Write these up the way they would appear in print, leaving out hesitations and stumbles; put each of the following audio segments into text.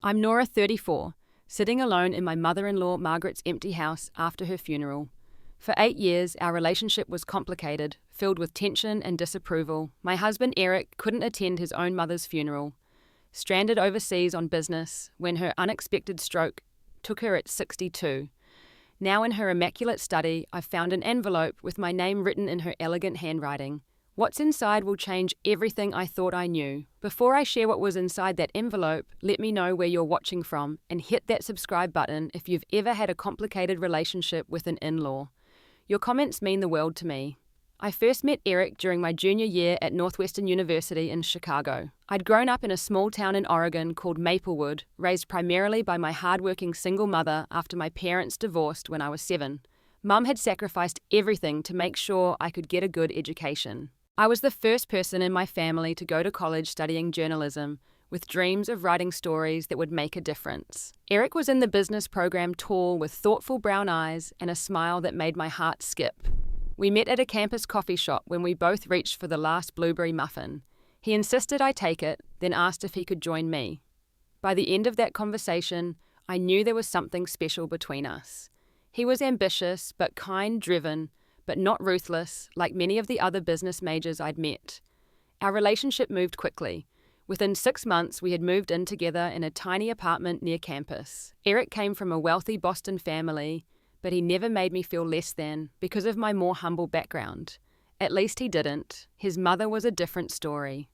I'm Nora, 34, sitting alone in my mother-in-law Margaret's empty house after her funeral. For 8 years, our relationship was complicated, filled with tension and disapproval. My husband Eric couldn't attend his own mother's funeral, stranded overseas on business when her unexpected stroke took her at 62. Now in her immaculate study, I've found an envelope with my name written in her elegant handwriting. What's inside will change everything I thought I knew. Before I share what was inside that envelope, let me know where you're watching from and hit that subscribe button if you've ever had a complicated relationship with an in-law. Your comments mean the world to me. I first met Eric during my junior year at Northwestern University in Chicago. I'd grown up in a small town in Oregon called Maplewood, raised primarily by my hardworking single mother after my parents divorced when I was 7. Mum had sacrificed everything to make sure I could get a good education. I was the first person in my family to go to college studying journalism, with dreams of writing stories that would make a difference. Eric was in the business program, tall, with thoughtful brown eyes and a smile that made my heart skip. We met at a campus coffee shop when we both reached for the last blueberry muffin. He insisted I take it, then asked if he could join me. By the end of that conversation, I knew there was something special between us. He was ambitious, but kind, driven, but not ruthless, like many of the other business majors I'd met. Our relationship moved quickly. Within 6 months, we had moved in together in a tiny apartment near campus. Eric came from a wealthy Boston family, but he never made me feel less than because of my more humble background. At least he didn't. His mother was a different story.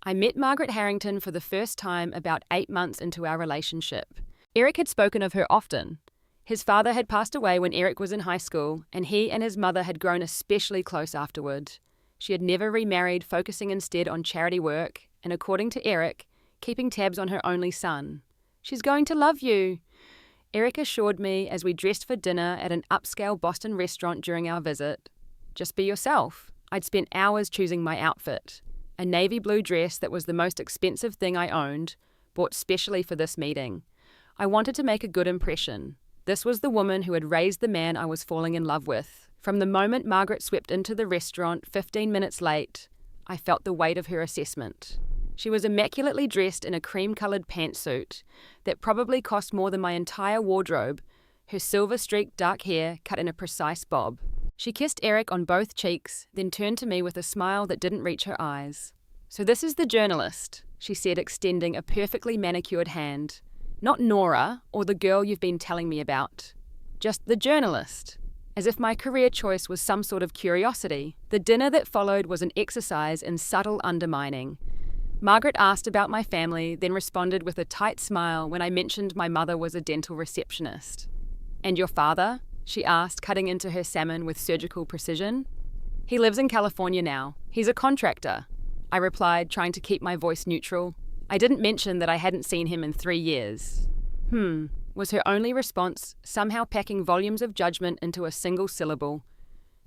I met Margaret Harrington for the first time about 8 months into our relationship. Eric had spoken of her often. His father had passed away when Eric was in high school, and he and his mother had grown especially close afterward. She had never remarried, focusing instead on charity work, and according to Eric, keeping tabs on her only son. "She's going to love you," Eric assured me as we dressed for dinner at an upscale Boston restaurant during our visit. Just be yourself. I'd spent hours choosing my outfit. A navy blue dress that was the most expensive thing I owned, bought specially for this meeting. I wanted to make a good impression. This was the woman who had raised the man I was falling in love with. From the moment Margaret swept into the restaurant 15 minutes late, I felt the weight of her assessment. She was immaculately dressed in a cream-coloured pantsuit that probably cost more than my entire wardrobe, her silver-streaked dark hair cut in a precise bob. She kissed Eric on both cheeks, then turned to me with a smile that didn't reach her eyes. "So this is the journalist," she said, extending a perfectly manicured hand. "Not Nora, or the girl you've been telling me about. Just the journalist." As if my career choice was some sort of curiosity. The dinner that followed was an exercise in subtle undermining. Margaret asked about my family, then responded with a tight smile when I mentioned my mother was a dental receptionist. "And your father?" she asked, cutting into her salmon with surgical precision. "He lives in California now. He's a contractor," I replied, trying to keep my voice neutral. I didn't mention that I hadn't seen him in 3 years. Was her only response, somehow packing volumes of judgment into a single syllable.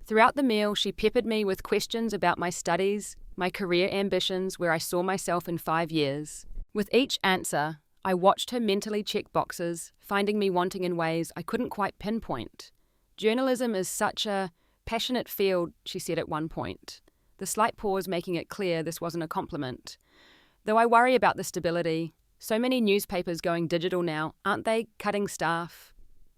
Throughout the meal, she peppered me with questions about my studies, my career ambitions, where I saw myself in 5 years. With each answer, I watched her mentally check boxes, finding me wanting in ways I couldn't quite pinpoint. "Journalism is such a passionate field," she said at one point, the slight pause making it clear this wasn't a compliment. "Though I worry about the stability. So many newspapers going digital now, aren't they, cutting staff?"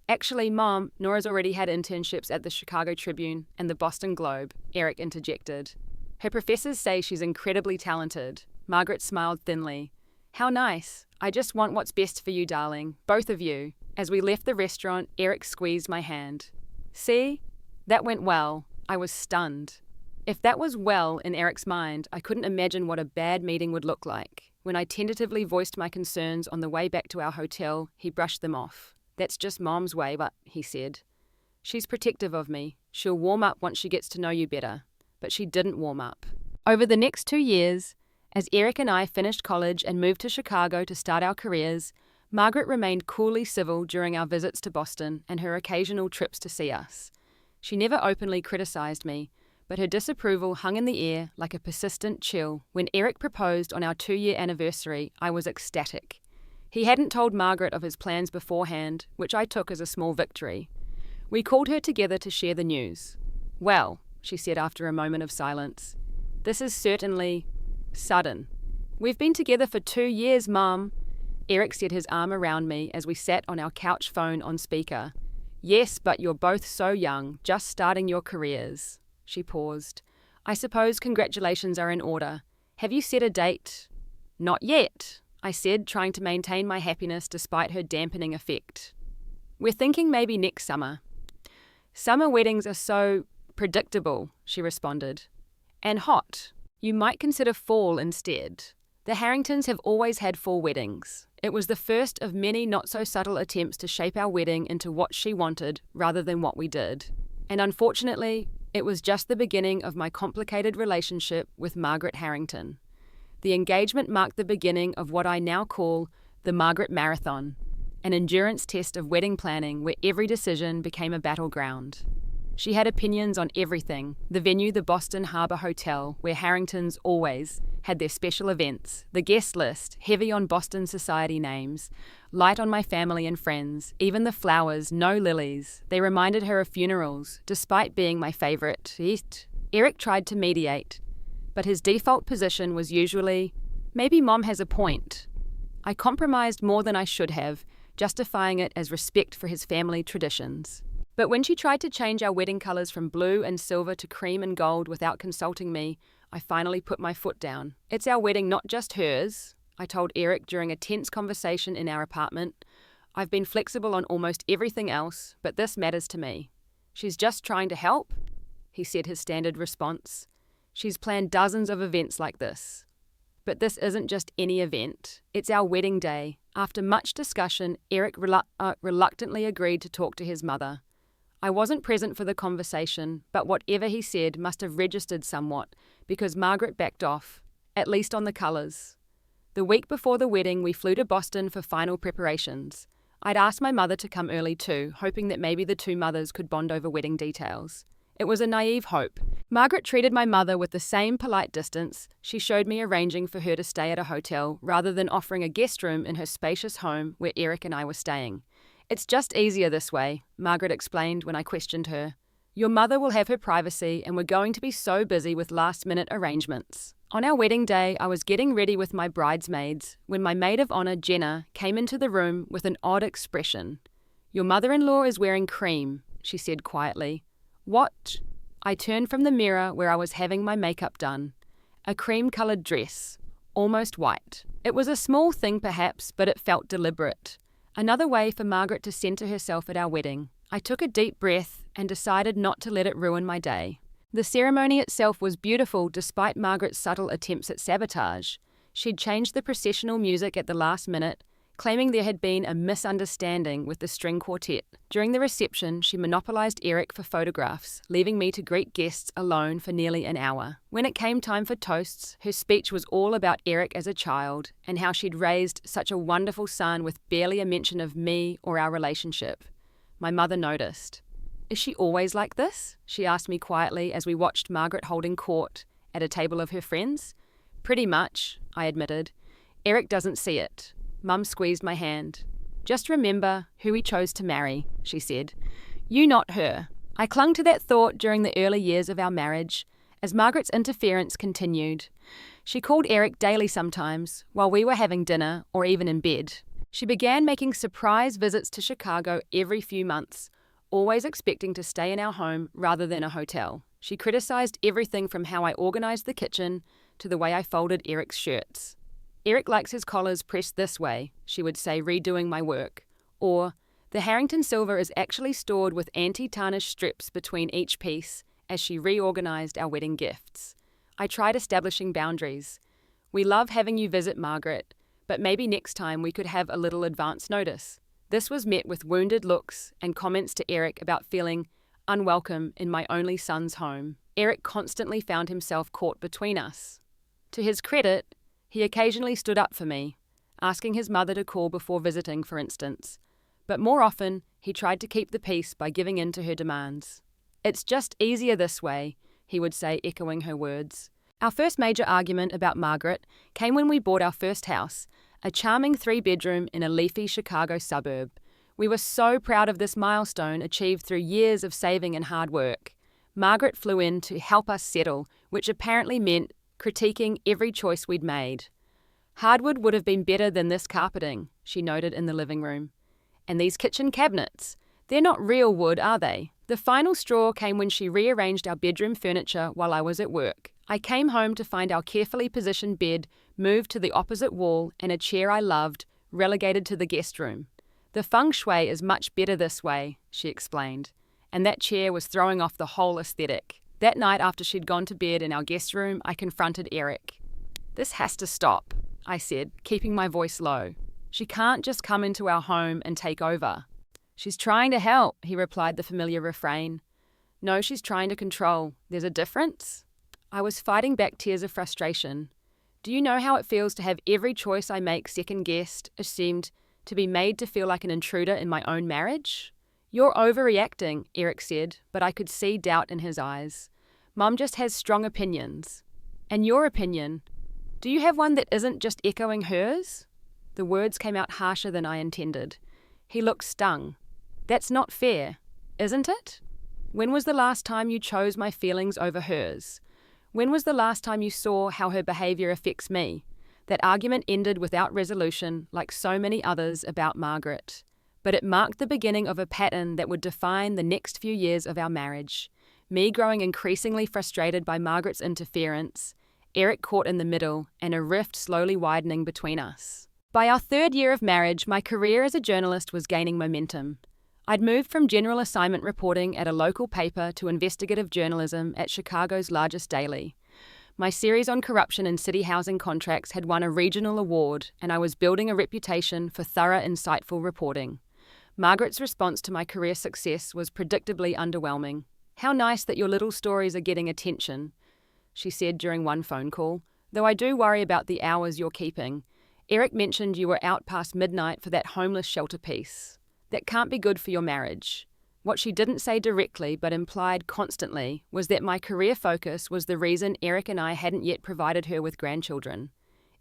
"Actually, Mom, Nora's already had internships at the Chicago Tribune and the Boston Globe," Eric interjected. "Her professors say she's incredibly talented." Margaret smiled thinly. "How nice. I just want what's best for you, darling, both of you." As we left the restaurant, Eric squeezed my hand. "See? That went well." I was stunned. If that was well in Eric's mind, I couldn't imagine what a bad meeting would look like. When I tentatively voiced my concerns on the way back to our hotel, he brushed them off. "That's just Mom's way, but," he said. "She's protective of me. She'll warm up once she gets to know you better." But she didn't warm up. Over the next 2 years, as Eric and I finished college and moved to Chicago to start our careers, Margaret remained coolly civil during our visits to Boston and her occasional trips to see us. She never openly criticized me, but her disapproval hung in the air like a persistent chill. When Eric proposed on our 2-year anniversary, I was ecstatic. He hadn't told Margaret of his plans beforehand, which I took as a small victory. We called her together to share the news. "Well," she said after a moment of silence, "this is certainly sudden. We've been together for 2 years, Mum." Eric set his arm around me as we sat on our couch phone on speaker. Yes, but you're both so young, just starting your careers. She paused. I suppose congratulations are in order. Have you set a date? Not yet, I said, trying to maintain my happiness despite her dampening effect. We're thinking maybe next summer. Summer weddings are so predictable, she responded. And hot. You might consider fall instead. The Harringtons have always had fall weddings. It was the first of many not-so-subtle attempts to shape our wedding into what she wanted rather than what we did. And unfortunately, it was just the beginning of my complicated relationship with Margaret Harrington. The engagement marked the beginning of what I now call the Margaret Marathon, an endurance test of wedding planning where every decision became a battleground. She had opinions on everything: the venue, the Boston Harbor Hotel, where Harringtons always had their special events, the guest list, heavy on Boston society names, light on my family and friends, even the flowers, no lilies. They reminded her of funerals, despite being my favorite. Eric tried to mediate, but his default position was usually, maybe Mom has a point. I compromised more than I should have, justifying it as respect for his family traditions. But when she tried to change our wedding colours from blue and silver to cream and gold without consulting me, I finally put my foot down. It's our wedding, not just hers, I told Eric during a tense conversation in our apartment. I've been flexible on almost everything else, but this matters to me. She's just trying to help, he said, his standard response. She's planned dozens of events like this. But this isn't just any event. It's our wedding day. After much discussion, Eric reluctantly agreed to talk to his mother. I wasn't present for the conversation, but whatever he said must have registered somewhat, because Margaret backed off, at least on the colours. The week before the wedding, we flew to Boston for final preparations. I'd asked my mother to come early too, hoping that maybe the two mothers could bond over wedding details. It was a naive hope. Margaret treated my mother with the same polite distance she showed me arranging for her to stay at a hotel rather than offering a guest room in her spacious home where Eric and I were staying. It's just easier this way, Margaret explained when I questioned her. Your mother will have her privacy and we're going to be so busy with last-minute arrangements. On our wedding day, I was getting ready with my bridesmaids when my maid of honour, Jenna, came into the room with an odd expression. Your mother-in-law is wearing cream, she said quietly. What? I turned from the mirror where I was having my makeup done. A cream-coloured dress, almost white. It was a small thing perhaps, but it felt deliberate. Another way for Margaret to centre herself at our wedding. I took a deep breath and decided not to let it ruin my day. The ceremony itself was beautiful despite Margaret's subtle attempts at sabotage. She'd changed the processional music at the last minute, claiming there had been a misunderstanding with the string quartet. During the reception, she monopolised Eric for photographs, leaving me to greet guests alone for nearly an hour. When it came time for toasts, her speech was all about Eric as a child and how she'd raised such a wonderful son with barely a mention of me or our relationship. My mother noticed. Is she always like this? She asked me quietly as we watched Margaret holding court at a table of her friends. Pretty much, I admitted. Eric doesn't see it. Mum squeezed my hand. Just remember who he chose to marry, she said. You, not her. I clung to that thought during the early years of our marriage, as Margaret's interference continued. She called Eric daily sometimes, while we were having dinner or even in bed. She began making surprise visits to Chicago every few months, always expecting to stay in our home rather than a hotel. She criticised everything from how I organised the kitchen to the way I folded Eric's shirts. Eric likes his collars pressed this way, she would say, redoing my work. Or, the Harrington silver is actually stored with anti-tarnish strips between each piece as she reorganised our wedding gifts. I tried establishing boundaries. We love having you visit, Margaret, but maybe next time we could have a little advance notice. This was met with wounded looks and comments to Eric about feeling unwelcome in my only son's home. Eric constantly found himself caught between us. To his credit, he occasionally stood up for me, asking his mother to call before visiting, for instance. But more often, he tried to keep the peace by giving in to her demands. It's just easier this way, he would say, echoing her words. Our first major argument about Margaret came when we bought our first house, a charming 3-bedroom in a leafy Chicago suburb. We were so proud of this milestone achieved through years of saving and hard work. Margaret flew in to help us settle, which apparently meant critiquing every choice we'd made. Hardwood would have been better than this carpeting, she noted in the living room. And these kitchen cabinets. They're not real wood, are they? The final straw came when she rearranged our bedroom furniture while I was at work. I came home to find our carefully positioned bed moved to the opposite wall and a chair I loved relegated to the guest room. The feng shui is much better this way, she explained, and that chair was throwing off the whole aesthetic. That night after she'd gone to bed in our guest room, I confronted Eric. This has to stop, I said, keeping my voice low. She can't just come into our home and take over. She's trying to help, he replied the familiar refrain. No, she's trying to control. There's a difference? I was fighting back tears of frustration. Do you know how it feels to have every choice I make second-guessed, assumed, to be made to feel like an intruder in my own marriage? You're overreacting, Eric said, but I could see doubt in his eyes. Mum just has strong opinions. And your opinion? Do you have one that isn't just echoing hers? The words came out harsher than I intended. He looked stung. That's not fair, isn't it? When was the last time you chose my feelings over hers? When was the last time you saw how her behaviour affects me? That argument ended without resolution, like so many others about Margaret. But it marked the beginning of a pattern that would define the next few years of our marriage. Me growing increasingly frustrated by Margaret's interference, Eric caught in the middle, and a rift slowly widening between us. By our third year of marriage, my career as a journalist was gaining momentum. I'd moved from general assignment reporting at a local paper to investigative journalism at Chicago's largest daily. My series on corruption in city housing contracts had won a regional award, and I was building a reputation for thorough, insightful reporting. Margaret's response to my career success was predictably underwhelming. "How nice that your little stories are getting attention," she said during one phone call, "though I do worry about the hours you're keeping. Eric mentioned you were out past midnight for that homeless shelter piece. That can't be good for your marriage." What she didn't say directly but implied constantly was that my career focus was the reason Eric and I hadn't yet provided her with grandchildren.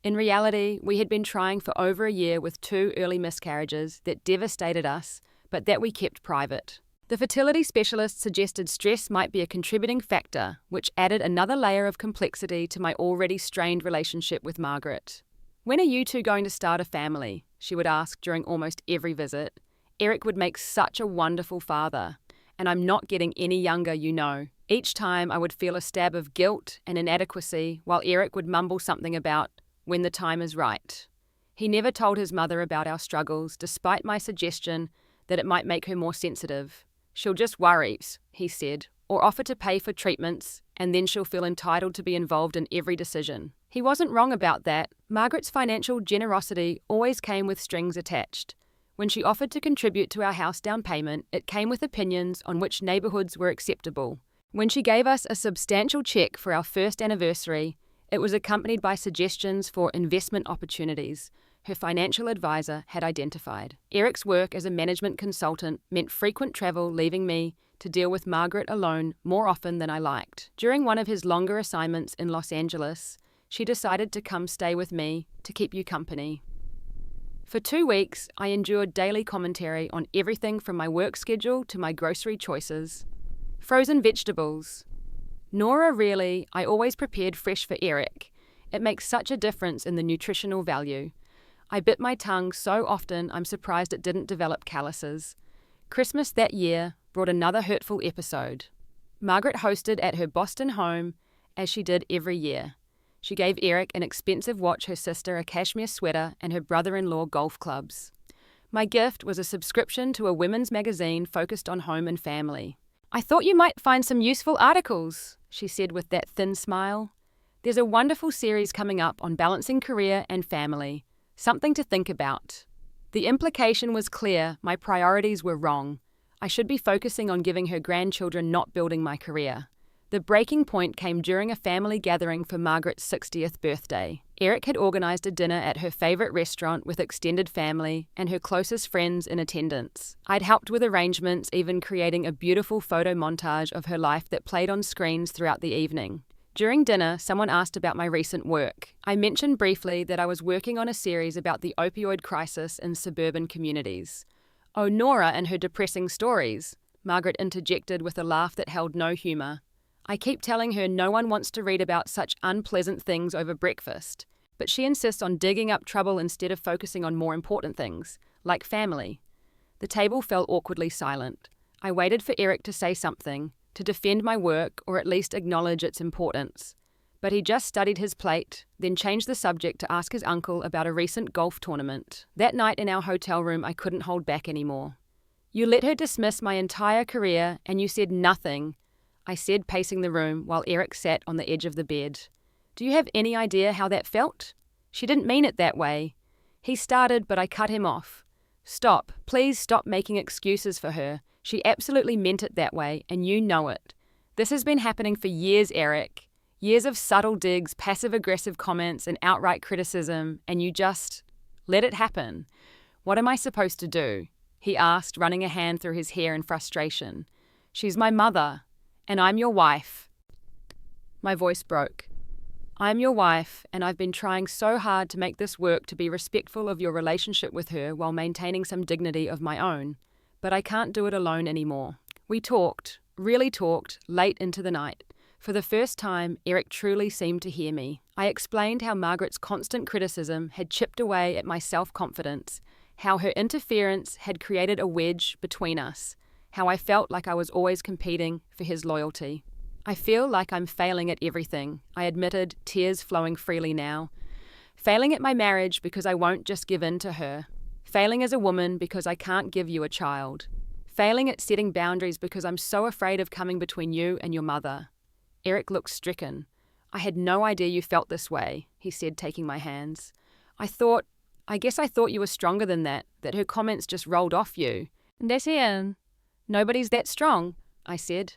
In reality, we had been trying for over a year with 2 early miscarriages that devastated us, but that we kept private. The fertility specialist suggested stress might be a contributing factor, which added another layer of complexity to my already strained relationship with Margaret. "When are you two going to start a family?" she would ask during almost every visit. "Eric would make such a wonderful father, and I'm not getting any younger, you know." Each time I would feel a stab of guilt and inadequacy, while Eric would mumble something about "when the time is right." He never told his mother about our struggles, despite my suggestion that it might make her more sensitive. "She'll just worry," he said, "or offer to pay for treatments, and then she'll feel entitled to be involved in every decision." He wasn't wrong about that. Margaret's financial generosity always came with strings attached. When she offered to contribute to our house down payment, it came with opinions on which neighbourhoods were acceptable. When she gave us a substantial cheque for our first anniversary, it was accompanied by suggestions for investment opportunities her financial advisor had identified. Eric's work as a management consultant meant frequent travel, leaving me to deal with Margaret alone more often than I liked. During one of his longer assignments in Los Angeles, she decided to come stay with me to keep you company. For 2 weeks, I endured daily commentary on everything from my work schedule to my grocery choices. Frozen vegetables. Nora, really, I always prepared fresh for Eric. It makes such a difference in the nutritional value. I bit my tongue so often I'm surprised it didn't develop calluses. Christmas that year brought another hurtful episode. Margaret hosted at her Boston home, as she did every year. She gave Eric an expensive watch, her sister a cashmere sweater, and her brother-in-law golf clubs. My gift was a subscription to a women's magazine focused on home and family. "I thought you might find some useful articles," she said with that thin smile. "There's a wonderful series coming up on balancing career and family. Something to think about." The implication was clear. My priorities were wrong. I should be focusing on giving her grandchildren, not building my career. The breaking point came during a family gathering for Margaret's 60th birthday. Eric had organised a dinner at her favourite restaurant with extended family and her closest friends in attendance. I'd helped with arrangements, even creating a beautiful photo montage of her life that played on screens throughout the evening. During dinner, someone asked about my recent work. I mentioned briefly that I was working on a series about the opioid crisis in suburban communities. "Oh, Nora and her depressing stories," Margaret interjected with a laugh that held no humour. "I keep telling her no one wants to read about such unpleasant things over breakfast. but she insists on digging up trouble instead of focusing on more important things, like family. The table fell awkwardly silent. I waited for Eric to say something, to defend my work or at least acknowledge its importance. But he just studied his plate, then changed the subject to ask his uncle about a recent golf tournament. That night in our hotel room, I couldn't hold back anymore. "You let her dismiss my entire career, and you said nothing," I said, pacing the room while Eric sat on the edge of the bed. "Do you have any idea how that felt? She didn't mean it that way." He started, but I cut him off. "Stop. Please stop making excuses for her. She absolutely meant it that way, and you know it. This has been happening for years, Eric. Years of subtle digs, passive-aggressive comments, and outright criticism, and you just let it happen. What am I supposed to do?" he asked, running a hand through his hair in frustration. "She's my mother, and I'm your wife." My voice broke. "I'm your wife, and I've been trying so hard to make this work to be respectful of your relationship with her while maintaining some dignity of my own. But I can't do it alone anymore." We talked, really talked, late into the night. For the first time, Eric truly seemed to hear me. I explained how Margaret's constant criticism had chipped away at my self-confidence, how her interference had created a wedge between us, how I felt like I was always competing for his loyalty. "I feel like I'm failing at everything," I admitted, tears flowing freely now. "Failing at my marriage because I won't just give in to her. Failing as a woman because I can't give you a child. Failing at setting boundaries because I'm so afraid of coming between you and your mother." Eric looked stricken. "I had no idea you felt this way," he said, taking my hands. I guess I thought you were stronger than that her comments just rolled off you." "Nobody's that strong," I said.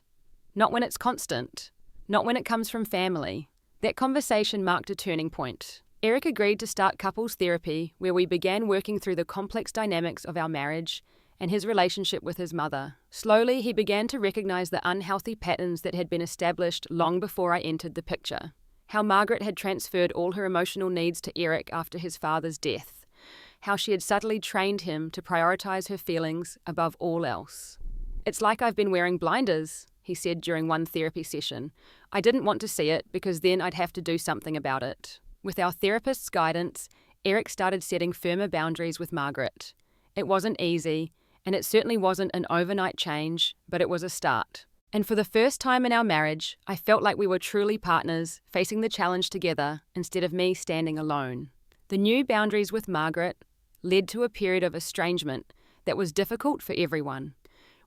"Not when it's constant. Not when it comes from family." That conversation marked a turning point. Eric agreed to start couples therapy, where we began working through the complex dynamics of our marriage and his relationship with his mother. Slowly, he began to recognize the unhealthy patterns that had been established long before I entered the picture. How Margaret had transferred all her emotional needs to Eric after his father's death. How she had subtly trained him to prioritize her feelings above all else. "It's like I've been wearing blinders," he said during one therapy session. "I didn't want to see it because then I'd have to do something about it." With our therapist's guidance, Eric started setting firmer boundaries with Margaret. It wasn't easy, and it certainly wasn't an overnight change, but it was a start. And for the first time in our marriage, I felt like we were truly partners, facing the challenge together instead of me standing alone. The new boundaries with Margaret led to a period of estrangement that was difficult for everyone.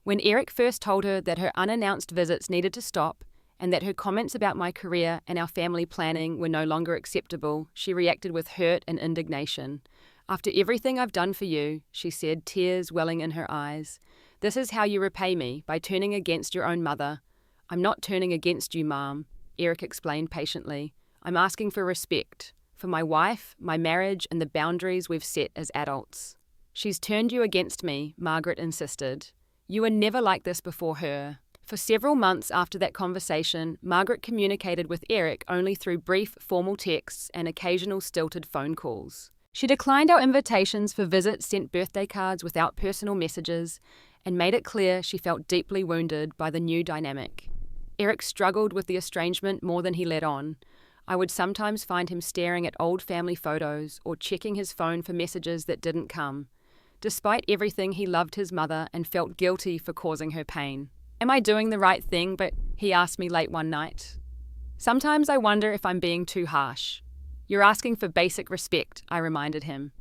When Eric first told her that her unannounced visits needed to stop and that her comments about my career and our family planning were no longer acceptable, she reacted with hurt and indignation. "After everything I've done for you," she said, tears welling in her eyes, "this is how you repay me, by turning against your own mother." "I'm not turning against you, Mom," Eric explained patiently. "I'm asking for respect, for my wife, my marriage, and the boundaries we've set as adults." "She's turned you against me," Margaret insisted. "You were never like this before her." For several months after that conversation, Margaret communicated with Eric only through brief formal texts and occasional stilted phone calls. She declined our invitations for visits, sent birthday cards without personal messages, and made it clear she felt deeply wounded by the new dynamic. Eric struggled with the estrangement more than he let on. I would sometimes find him staring at old family photos or checking his phone for messages that didn't come. Despite everything, he loved his mother and felt guilty for causing her pain. "Am I doing the right thing?" But he asked me late one night. "Sometimes I wonder if I'm being too harsh." "You're asking for basic respect," I reminded him.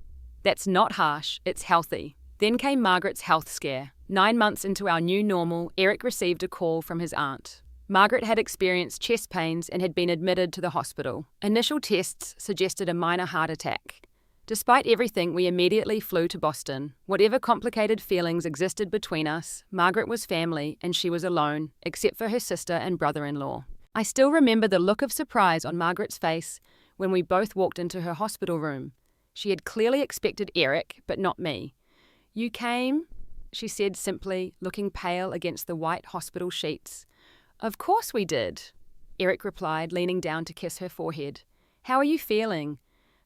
"That's not harsh, it's healthy." Then came Margaret's health scare. 9 months into our new normal, Eric received a call from his aunt. Margaret had experienced chest pains and had been admitted to the hospital. Initial tests suggested a minor heart attack. Despite everything, we immediately flew to Boston. Whatever complicated feelings existed between us, Margaret was family and she was alone, except for her sister and brother-in-law. I still remember the look of surprise on Margaret's face when we both walked into her hospital room. She had clearly expected Eric, but not me. "You came?" she said simply, looking pale against the white hospital sheets. "Of course we did," Eric replied, leaning down to kiss her forehead. "How are you feeling?"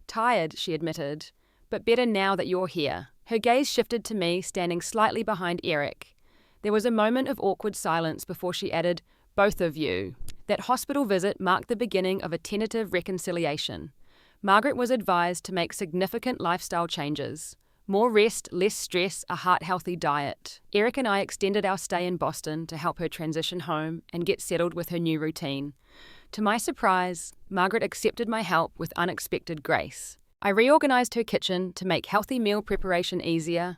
"Tired," she admitted, "but better now that you're here." Her gaze shifted to me, standing slightly behind Eric. There was a moment of awkward silence before she added, "Both of you." That hospital visit marked the beginning of a tentative reconciliation. Margaret was advised to make significant lifestyle changes. More rest, less stress, a heart-healthy diet. Eric and I extended our stay in Boston to help her transition home and get settled with her new routine. To my surprise, Margaret accepted my help with unexpected grace. I reorganized her kitchen to make healthy meal preparation easier,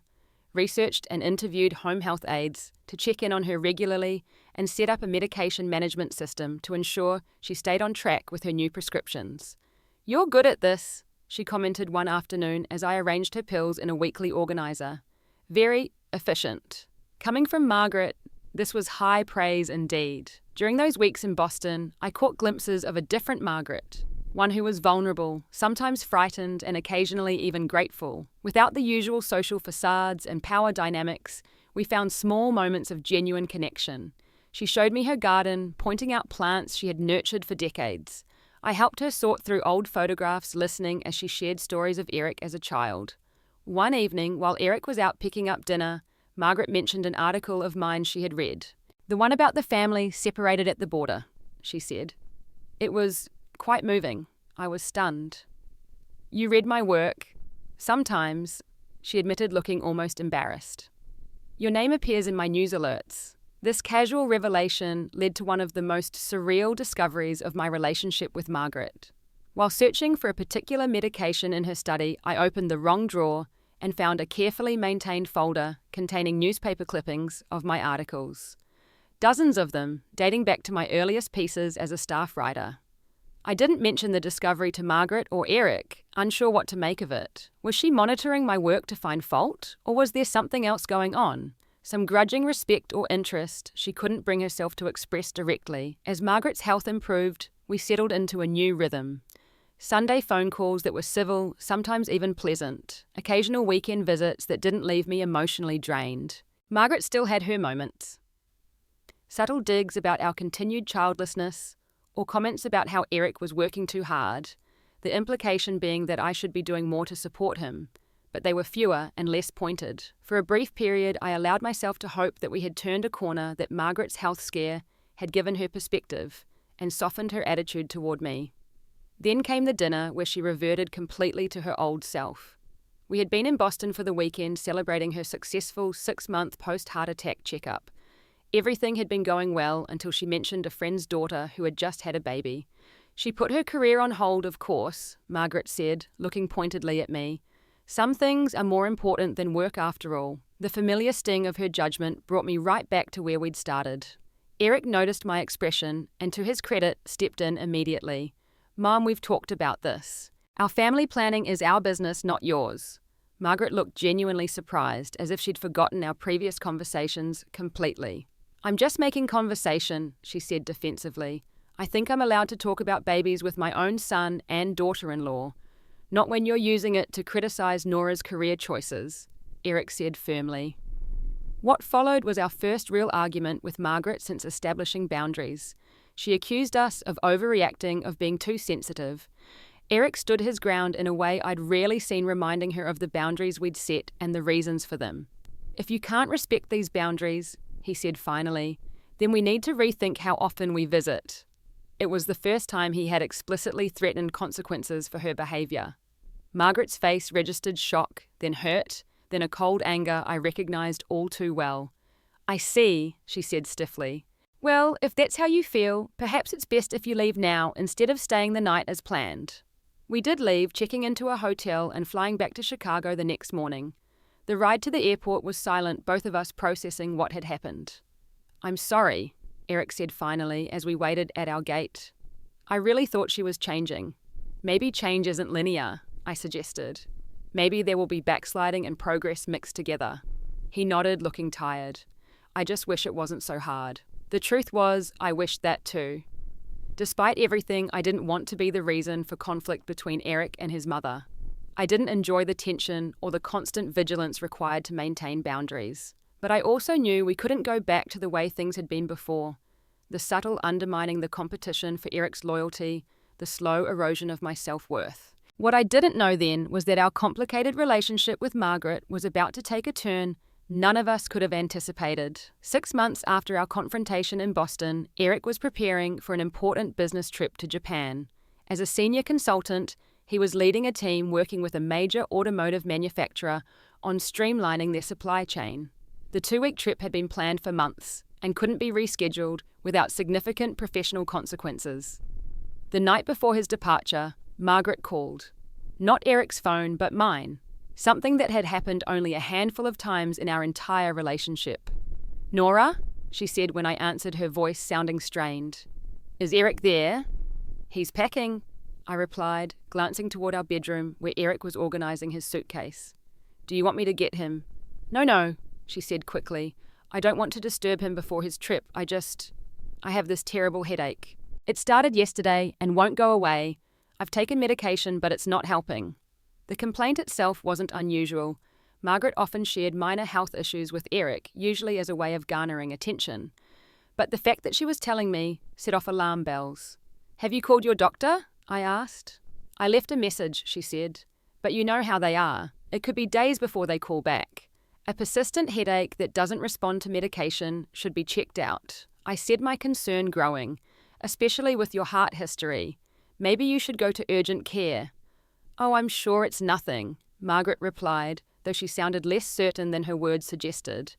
researched and interviewed home health aides to check in on her regularly, and set up a medication management system to ensure she stayed on track with her new prescriptions. "You're good at this," she commented one afternoon as I arranged her pills in a weekly organizer. "Very efficient." Coming from Margaret, this was high praise indeed. During those weeks in Boston, I caught glimpses of a different Margaret, one who was vulnerable, sometimes frightened, and occasionally even grateful. Without the usual social facades and power dynamics, we found small moments of genuine connection. She showed me her garden, pointing out plants she had nurtured for decades. I helped her sort through old photographs, listening as she shared stories of Eric as a child. One evening, while Eric was out picking up dinner, Margaret mentioned an article of mine she had read. "The one about the family separated at the border," she said. "It was quite moving. I was stunned." "You read my work?" "Sometimes," she admitted, looking almost embarrassed. "Your name appears in my news alerts." This casual revelation led to one of the most surreal discoveries of my relationship with Margaret. While searching for a particular medication in her study, I opened the wrong drawer and found a carefully maintained folder containing newspaper clippings of my articles. Dozens of them, dating back to my earliest pieces as a staff writer. I didn't mention the discovery to Margaret or Eric, unsure what to make of it. Was she monitoring my work to find fault, or was there something else going on? Some grudging respect or interest she couldn't bring herself to express directly. As Margaret's health improved, we settled into a new rhythm. Sunday phone calls that were civil, sometimes even pleasant. Occasional weekend visits that didn't leave me emotionally drained. Margaret still had her moments. Subtle digs about our continued childlessness, or comments about how Eric was working too hard, the implication being that I should be doing more to support him, but they were fewer and less pointed. For a brief period, I allowed myself to hope that we had turned a corner, that Margaret's health scare had given her perspective and softened her attitude toward me. Then came the dinner where she reverted completely to her old self. We had been in Boston for the weekend celebrating her successful 6-month post-heart attack checkup. Everything had been going well until she mentioned a friend's daughter who had just had a baby. "She put her career on hold, of course," Margaret said, looking pointedly at me. "Some things are more important than work after all." The familiar sting of her judgment brought me right back to where we'd started. Eric noticed my expression and, to his credit, stepped in immediately. "Mom, we've talked about this. Our family planning is our business, not yours." Margaret looked genuinely surprised, as if she'd forgotten our previous conversations completely. "I'm just making conversation," she said defensively. "I think I'm allowed to talk about babies with my own son and daughter-in-law. Not when you're using it to criticize Nora's career choices," Eric said firmly. What followed was our first real argument with Margaret since establishing boundaries. She accused us of overreacting, of being too sensitive. Eric stood his ground in a way I'd rarely seen, reminding her of the boundaries we'd set and the reasons for them. "If you can't respect these boundaries," he said finally, "then we need to rethink how often we visit." It was the first time he had explicitly threatened consequences for her behaviour. Margaret's face registered shock, then hurt, then a cold anger I recognised all too well. "I see," she said stiffly. "Well, if that's how you feel, perhaps it's best if you leave now instead of staying the night as planned." We did leave, checking into a hotel and flying back to Chicago the next morning. The ride to the airport was silent, both of us processing what had happened. "I'm sorry," Eric said finally as we waited at our gate. "I really thought she was changing." "Maybe change isn't linear," I suggested. "Maybe there will be backsliding and progress mixed together." He nodded, looking tired. "I just wish it wasn't so hard." The truth was, I wished that too. Despite everything, I didn't want to be the reason for conflict between Eric and his mother. I didn't enjoy the tension or the constant vigilance required to maintain boundaries. But I also knew we couldn't go back to the way things had been before. The subtle undermining the competition for Eric's loyalty, the slow erosion of my self-worth. What I didn't know then was that our complicated relationship with Margaret was about to take a turn none of us could have anticipated. 6 months after our confrontation in Boston, Eric was preparing for an important business trip to Japan. As a senior consultant, He was leading a team working with a major automotive manufacturer on streamlining their supply chain. The 2-week trip had been planned for months and couldn't be rescheduled without significant professional consequences. The night before his departure, Margaret called. Not Eric's phone, but mine. Something that had happened only a handful of times in our entire relationship. "Nora?" she said when I answered, her voice sounding strained. "Is Eric there?" "He's packing," I replied, glancing toward our bedroom where Eric was organizing his suitcase. "Do you want me to get him?" No, she said quickly. "I don't want to disturb him before his trip. I have this terrible headache. It started yesterday and won't go away. I've taken medication, but it's not helping." The complaint itself wasn't unusual. Margaret often shared minor health issues with Eric, usually as a way of garnering attention. But the fact that she was telling me set off alarm bells. "Have you called your doctor?" I asked. "I left a message," she said. "But you know how they are. It could be days before they call back. A persistent headache that doesn't respond to medication should be checked out." I said, my concern growing, "Especially with your heart history. Maybe you should go to urgent care." "Oh, I'm sure it's nothing," Margaret replied, though she sounded less certain than her words suggested.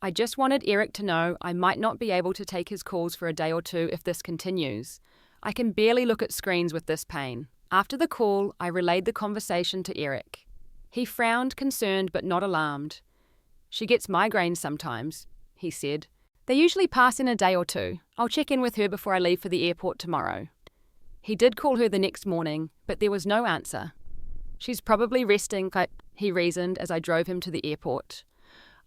"I just wanted Eric to know I might not be able to take his calls for a day or two if this continues. I can barely look at screens with this pain." After the call, I relayed the conversation to Eric. He frowned, concerned but not alarmed. "She gets migraines sometimes," he said. "They usually pass in a day or two. I'll check in with her before I leave for the airport tomorrow." He did call her the next morning, but there was no answer. "She's probably resting," he reasoned as I drove him to the airport.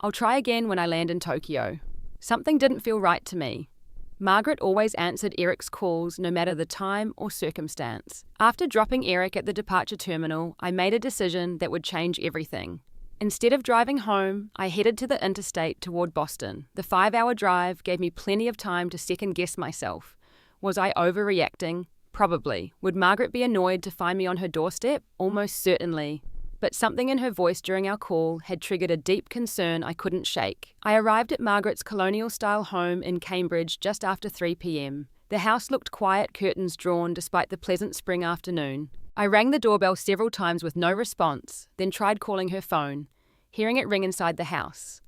"I'll try again when I land in Tokyo." Something didn't feel right to me. Margaret always answered Eric's calls no matter the time or circumstance. After dropping Eric at the departure terminal, I made a decision that would change everything. Instead of driving home, I headed to the interstate toward Boston. The 5-hour drive gave me plenty of time to second-guess myself. Was I overreacting? Probably. Would Margaret be annoyed to find me on her doorstep? Almost certainly. But something in her voice during our call had triggered a deep concern I couldn't shake. I arrived at Margaret's colonial-style home in Cambridge just after 3 p.m. The house looked quiet, curtains drawn despite the pleasant spring afternoon. I rang the doorbell several times with no response, then tried calling her phone, hearing it ring inside the house.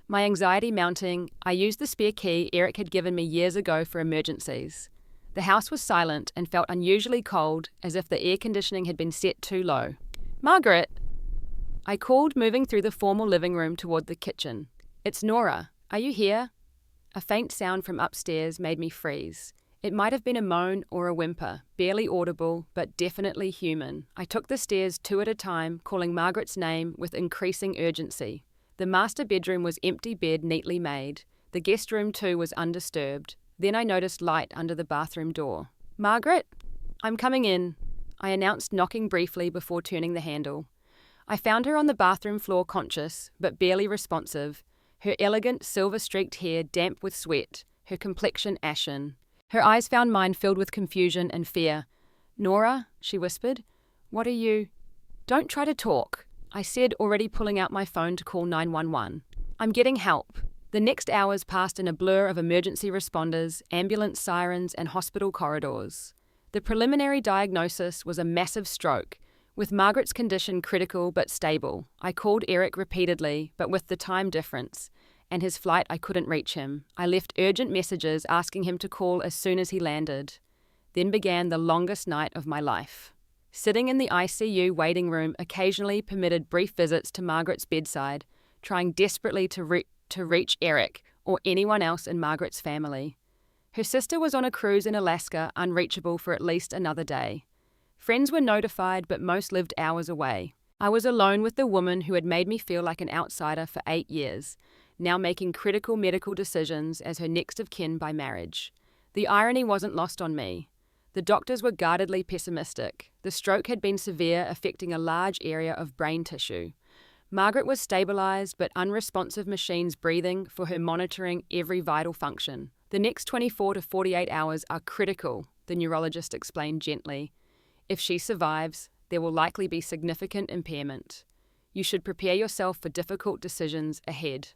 My anxiety mounting, I used the spare key Eric had given me years ago for emergencies. The house was silent and felt unusually cold, as if the air conditioning had been set too low. "Margaret!" I called, moving through the formal living room toward the kitchen. "It's Nora. Are you here?" A faint sound from upstairs made me freeze. It might have been a moan or a whimper, barely audible, but definitely human. I took the stairs 2 at a time, calling Margaret's name with increasing urgency. The master bedroom was empty bed neatly made. The guest room too was undisturbed. Then I noticed light under the bathroom door. "Margaret? I'm coming in," I announced, knocking briefly before turning the handle. I found her on the bathroom floor, conscious, but barely responsive, her elegant silver-streaked hair damp with sweat, her complexion ashen. Her eyes found mine filled with confusion and fear. "Nora," she whispered, "what are you—" "Don't try to talk," I said, already pulling out my phone to call 911. "I'm getting help." The next hours passed in a blur of emergency responders, ambulance sirens, and hospital corridors. The preliminary diagnosis was a massive stroke, with Margaret's condition critical but stable. I called Eric repeatedly, but with the time difference and his flight, I couldn't reach him. I left urgent messages asking him to call as soon as he landed. Then began the longest night of my life. Sitting in the ICU waiting room occasionally permitted brief visits to Margaret's bedside, trying desperately to reach Eric or anyone else in Margaret's family. Her sister was on a cruise in Alaska, unreachable for at least another day. Friends were notified, but most lived hours away. I was alone with the woman who had made me feel like an outsider for 8 years, now making critical medical decisions as her next of kin by marriage. The irony wasn't lost on me. The doctors were guardedly pessimistic. The stroke had been severe, affecting a large area of brain tissue. Margaret was stabilized, but unresponsive machines breathing for her, monitoring every vital function. "The next 24 to 48 hours are critical," the neurologist explained gently. "If she survives, there will likely be significant impairment. You should prepare yourself for difficult decisions ahead."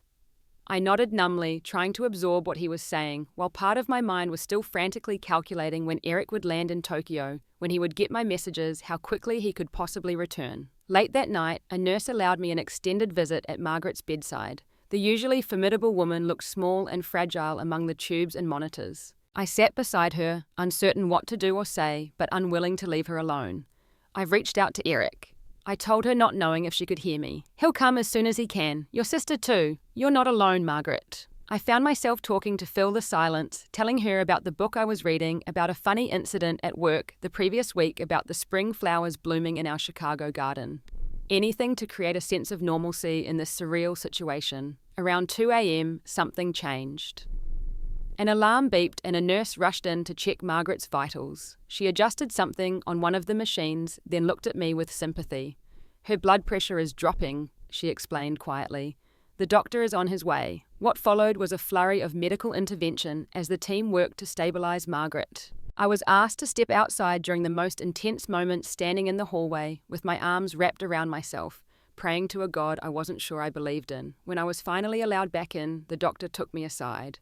I nodded numbly, trying to absorb what he was saying, while part of my mind was still frantically calculating when Eric would land in Tokyo, when he would get my messages, how quickly he could possibly return. Late that night, a nurse allowed me an extended visit at Margaret's bedside. The usually formidable woman looked small and fragile among the tubes and monitors. I sat beside her, uncertain what to do or say, but unwilling to leave her alone. I've reached out to Eric. I told her, not knowing if she could hear me. He'll come as soon as he can. Your sister too. You're not alone, Margaret. I found myself talking to fill the silence, telling her about the book I was reading, about a funny incident at work the previous week, about the spring flowers blooming in our Chicago garden. Anything to create a sense of normalcy in this surreal situation. Around 2 a.m., something changed. An alarm beeped and a nurse rushed in to check Margaret's vitals. She adjusted something on one of the machines, then looked at me with sympathy. Her blood pressure is dropping, she explained quietly. The doctor is on his way. What followed was a flurry of medical intervention as the team worked to stabilize Margaret. I was asked to step outside during the most intense moments, standing in the hallway with my arms wrapped around myself, praying to a God I wasn't sure I believed in. When I was finally allowed back in, the doctor took me aside.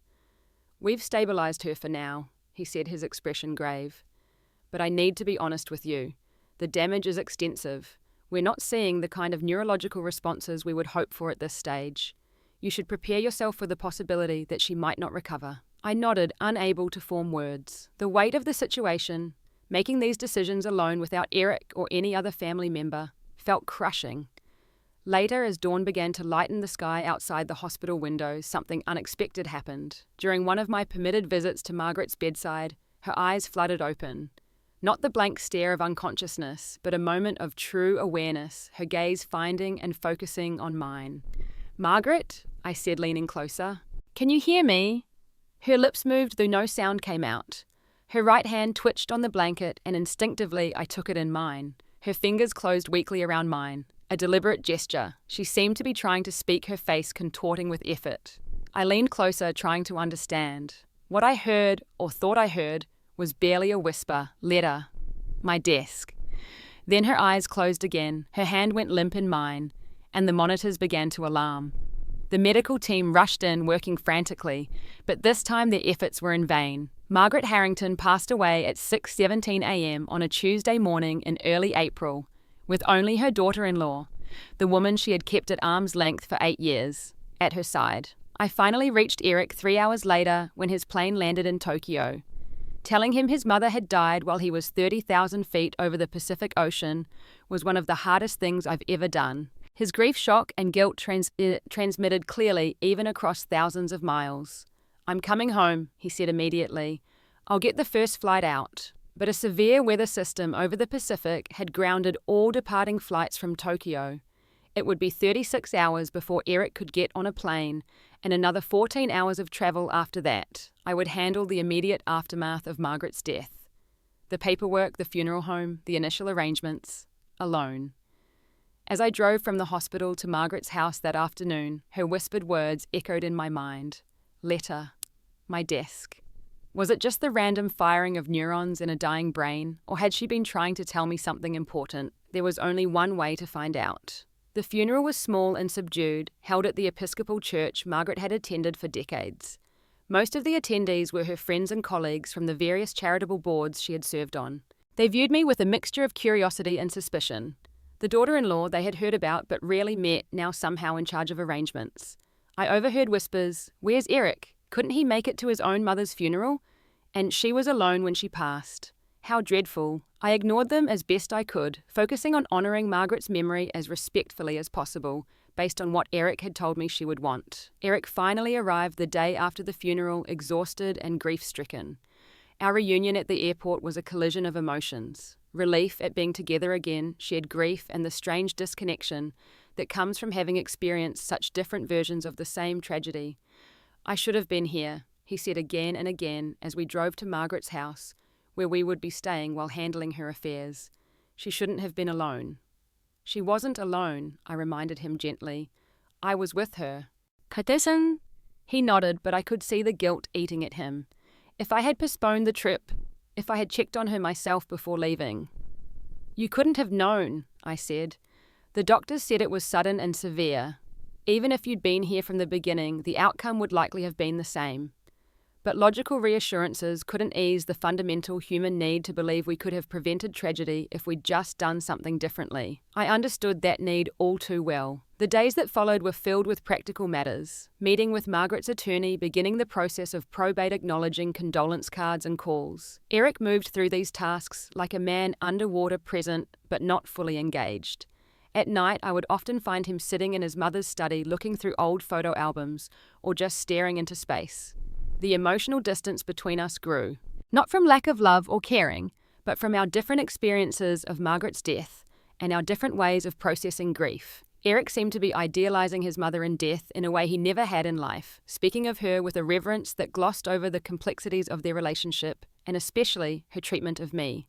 "We've stabilized her for now," he said, his expression grave. "But I need to be honest with you. The damage is extensive. We're not seeing the kind of neurological responses we would hope for at this stage. You should prepare yourself for the possibility that she might not recover." I nodded, unable to form words. The weight of the situation, making these decisions alone without Eric or any other family member, felt crushing. Later, as dawn began to lighten the sky outside the hospital windows, something unexpected happened. During one of my permitted visits to Margaret's bedside, her eyes flooded open. Not the blank stare of unconsciousness, but a moment of true awareness, her gaze finding and focusing on mine. "Margaret," I said, leaning closer. "Can you hear me?" Her lips moved, though no sound came out. Her right hand twitched on the blanket, and instinctively I took it in mine. Her fingers closed weakly around mine. A deliberate gesture. She seemed to be trying to speak, her face contorting with effort. I leaned closer, trying to understand. What I heard, or thought I heard, was barely a whisper. "Letter. My desk." Then her eyes closed again, her hand went limp in mine, and the monitors began to alarm. The medical team rushed in, working frantically, but this time their efforts were in vain. Margaret Harrington passed away at 6:17 a.m. on a Tuesday morning in early April, with only her daughter-in-law, the woman she had kept at arm's length for 8 years, at her side. I finally reached Eric 3 hours later when his plane landed in Tokyo. Telling him his mother had died while he was 30,000 feet over the Pacific Ocean was one of the hardest things I've ever done. His grief, shock, and guilt transmitted clearly even across thousands of miles. "I'm coming home," he said immediately. "I'll get the first flight out." But a severe weather system over the Pacific had grounded all departing flights from Tokyo. It would be 36 hours before Eric could get on a plane, and another 14 hours of travel after that. I would handle the immediate aftermath of Margaret's death. The paperwork, the funeral home, the initial arrangements, alone. As I drove from the hospital to Margaret's house that afternoon, her whispered words echoed in my mind. "Letter. My desk." Was it just the random firing of neurons in a dying brain, or had she been trying to tell me something important? There was only one way to find out. The funeral was small and subdued, held at the Episcopal church Margaret had attended for decades. Most of the attendees were her friends and colleagues from the various charitable boards she had served on. They viewed me with a mixture of curiosity and suspicion. The daughter-in-law they had heard about but rarely met, now somehow in charge of arrangements. I overheard whispers, "Where's Eric? Couldn't he make it to his own mother's funeral?" And she was alone when she passed. How dreadful. I ignored them as best I could, focusing on honouring Margaret's memory as respectfully as possible, based on what Eric had told me she would want. Eric finally arrived the day after the funeral, exhausted and grief-stricken. Our reunion at the airport was a collision of emotions. Relief at being together again, shared grief, and the strange disconnection that comes from having experienced such different versions of the same tragedy. "I should have been here," he said again and again as we drove to Margaret's house, where we would be staying while handling her affairs. "She shouldn't have been alone." "She wasn't alone," I reminded him gently. "I was with her." "Katesan?" He nodded, but I could see the guilt eating at him. If I had postponed the trip, if I had checked on her myself before leaving. "You couldn't have known," I said. "The doctors said it was sudden and severe. Even if you'd been here from the beginning, the outcome would likely have been the same. But logical reassurances couldn't ease the fundamental human need to believe we could have prevented tragedy if we'd just done something differently. I understood that need all too well. The days that followed were filled with practical matters. Meeting with Margaret's attorney, beginning the process of probate, acknowledging condolence cards and calls. Eric moved through these tasks like a man underwater, present but not fully engaged. At night, I would often find him sitting in his mother's study looking through old photo albums or just staring into space. The emotional distance between us grew, not from lack of love or caring, but from our different experiences of Margaret's death and our different ways of processing grief. Eric seemed to be idealizing his mother in death in a way he never had in life, speaking of her with a reverence that glossed over the complexities of their relationship, and especially her treatment of me.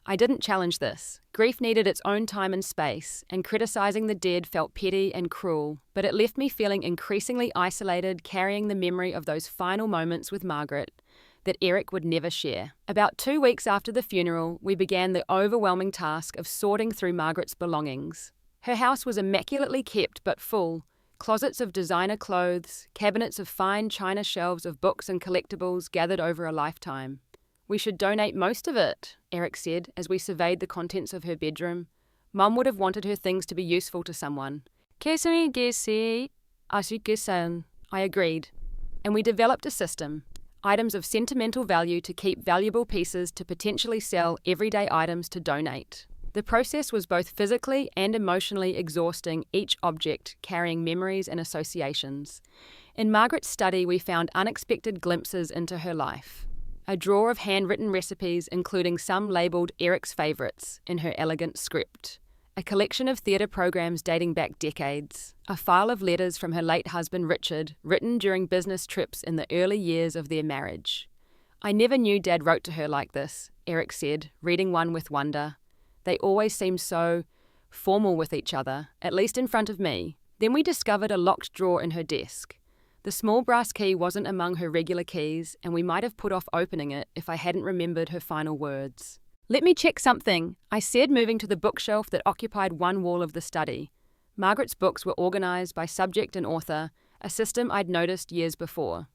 I didn't challenge this. Grief needed its own time and space, and criticizing the dead felt petty and cruel, but it left me feeling increasingly isolated, carrying the memory of those final moments with Margaret that Eric would never share. About 2 weeks after the funeral, we began the overwhelming task of sorting through Margaret's belongings. Her house was immaculately kept but full. Closets of designer clothes, cabinets of fine china, shelves of books and collectibles gathered over a lifetime. "We should donate most of it," Eric said as we surveyed the contents of her bedroom. Mum would have wanted her things to be useful to someone. I agreed, and we developed a system. Items of sentimental value to keep, valuable pieces to potentially sell, everyday items to donate. The process was both physically and emotionally exhausting, each object carrying memories and associations. In Margaret's study, we found unexpected glimpses into her life. A drawer of handwritten recipes, including some labelled Eric's favourites, in her elegant script. A collection of theatre programs dating back decades. A file of letters from her late husband Richard, written during business trips in the early years of their marriage. "I never knew Dad wrote to her like this," Eric said, reading one with wonder. "They always seemed so formal with each other, at least in front of me." Then we discovered a locked drawer in her desk. The small brass key wasn't among her regular keys, and we might have put off opening it if I hadn't remembered her final words. "Let me check something," I said, moving to the bookshelf that occupied one wall of the study. Margaret's books were organised by subject and author, a system I'd noticed years before.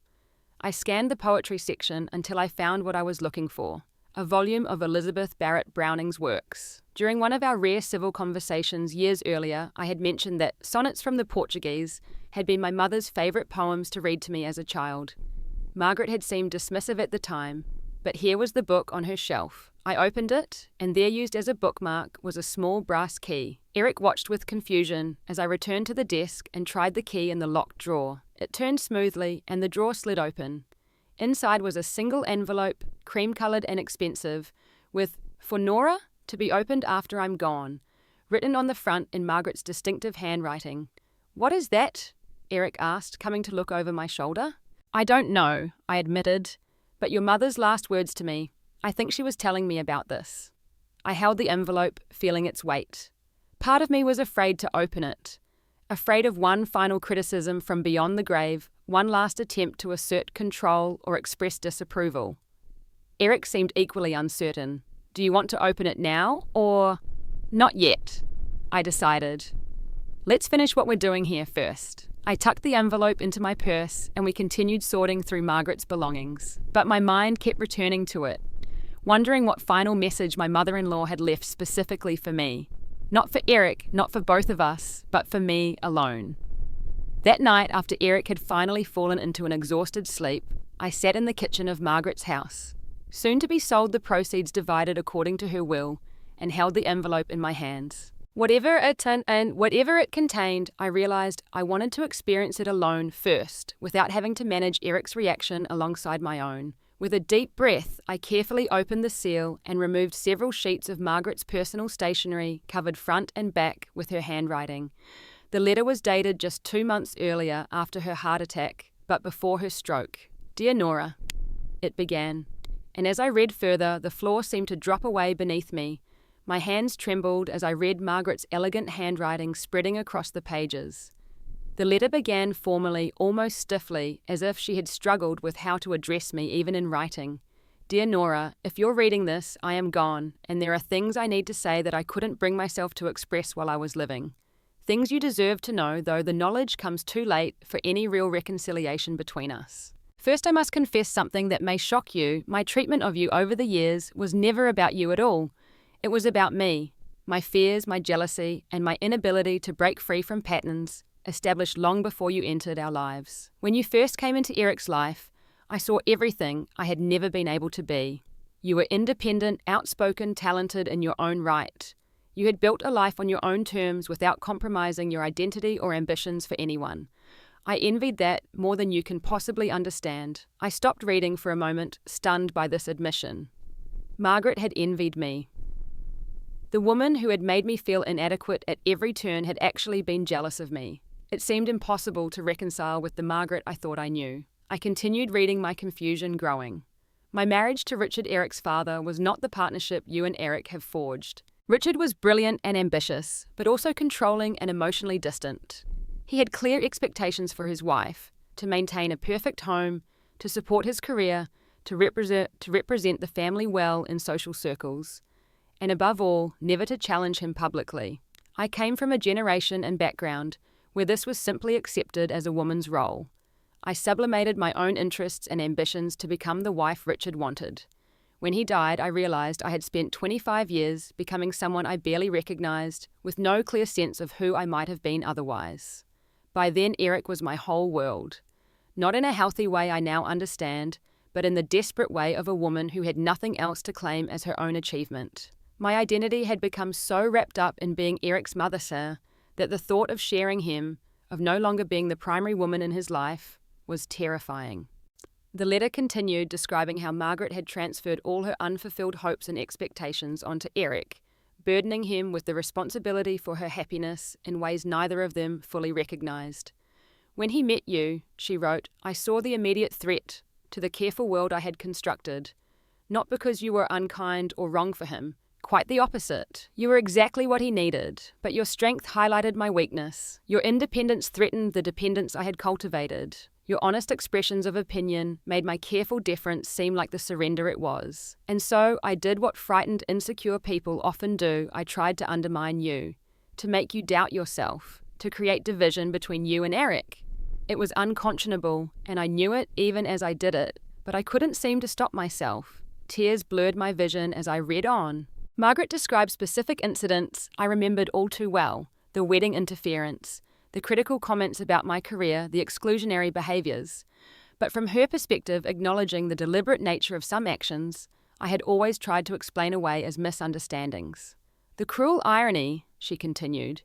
I scanned the poetry section until I found what I was looking for, a volume of Elizabeth Barrett Browning's works. During one of our rare civil conversations years earlier, I had mentioned that Sonnets from the Portuguese had been my mother's favourite poems to read to me as a child. Margaret had seemed dismissive at the time, but here was the book on her shelf. I opened it, and there, used as a bookmark, was a small brass key. Eric watched with confusion as I returned to the desk and tried the key in the locked drawer. It turned smoothly, and the drawer slid open. Inside was a single envelope, cream-coloured and expensive, with "For Nora, to be opened after I'm gone," written on the front in Margaret's distinctive handwriting. "What is that?" Eric asked, coming to look over my shoulder. "I don't know," I admitted, "but your mother's last words to me. I think she was telling me about this." I held the envelope, feeling its weight. Part of me was afraid to open it, afraid of one final criticism from beyond the grave, one last attempt to assert control or express disapproval. Eric seemed equally uncertain. "Do you want to open it now, or—" "Not yet," I decided. "Let's finish what we're doing here first." I tucked the envelope into my purse, and we continued sorting through Margaret's belongings. But my mind kept returning to it, wondering what final message my mother-in-law had left specifically for me. Not for Eric, not for both of us, but for me alone. That night, after Eric had finally fallen into an exhausted sleep, I sat in the kitchen of Margaret's house, soon to be sold, the proceeds divided according to her will, and held the envelope in my hands. Whatever it contained, I realised I wanted to experience it alone first, without having to manage Eric's reaction alongside my own. With a deep breath, I carefully opened the seal and removed several sheets of Margaret's personal stationery, covered front and back with her handwriting. The letter was dated just 2 months earlier, after her heart attack, but before her stroke. "Dear Nora," it began, and as I read further, the floor seemed to drop away beneath me. My hands trembled as I read Margaret's elegant handwriting spreading across the pages. The letter began formally, almost stiffly, as if she had struggled with how to address me even in writing. "Dear Nora, if you're reading this, I am gone, and there are things I need to say that I couldn't bring myself to express while I was living. Things you deserve to know, though the knowledge comes too late for any real reconciliation between us. First, I must confess something that may shock you. My treatment of you over the years was never about you at all. It was about me, my fears, my jealousy, and my inability to break free from patterns established long before you entered our lives. When you first came into Eric's life, I saw everything I had never been able to be. You were independent, outspoken, talented in your own right. You had built a life on your own terms without compromising your identity or ambitions for anyone. I envied that more than you can possibly understand. I stopped reading for a moment, stunned by this admission. Margaret had envied me. The woman who had made me feel inadequate at every turn had actually been jealous of me. It seemed impossible to reconcile with the Margaret I thought I knew. I continued reading, my confusion growing. My marriage to Richard, Eric's father, was not the partnership you and Eric have forged. Richard was brilliant and ambitious, but also controlling and emotionally distant. He had clear expectations for his wife, to maintain a perfect home, to support his career, to represent the family well in social circles, and above all, never to challenge him publicly. I came from a generation and background where this was simply accepted as a woman's role. I sublimated my own interests and ambitions to become the wife Richard wanted. When he died, I realized I had spent 25 years becoming someone I barely recognized, with no clear sense of who I might have been otherwise. By then, Eric was my whole world. Not in a healthy way I now understand, but in the desperate way of a woman who had nothing else to claim as her own achievement. My identity had become so wrapped up in being Eric's mother, sir, that the thought of sharing him, of no longer being the primary woman in his life, was terrifying. The letter continued, describing how Margaret had transferred all her unfulfilled hopes and expectations onto Eric, burdening him with the responsibility for her happiness in ways neither of them fully recognized. When he met you, she wrote, I saw the immediate threat to the careful world I had constructed, not because you were unkind or wrong for him. Quite the opposite. You were exactly what he needed, but your strength highlighted my weakness. Your independence threatened the dependence I had cultivated. Your honest expressions of opinion made my careful deference seem like the surrender it was. And so I did what frightened, insecure people often do. I tried to undermine you, to make you doubt yourself, to create division between you and Eric. It was unconscionable, and I knew it even as I did it, but I couldn't seem to stop myself. Tears blurred my vision as I read on. Margaret described specific incidents I remembered all too well: the wedding interference, the critical comments about my career, the exclusionary behaviours. But from her perspective, acknowledging the deliberate nature of some actions, I had always tried to explain away as misunderstandings. The cruel irony, she continued,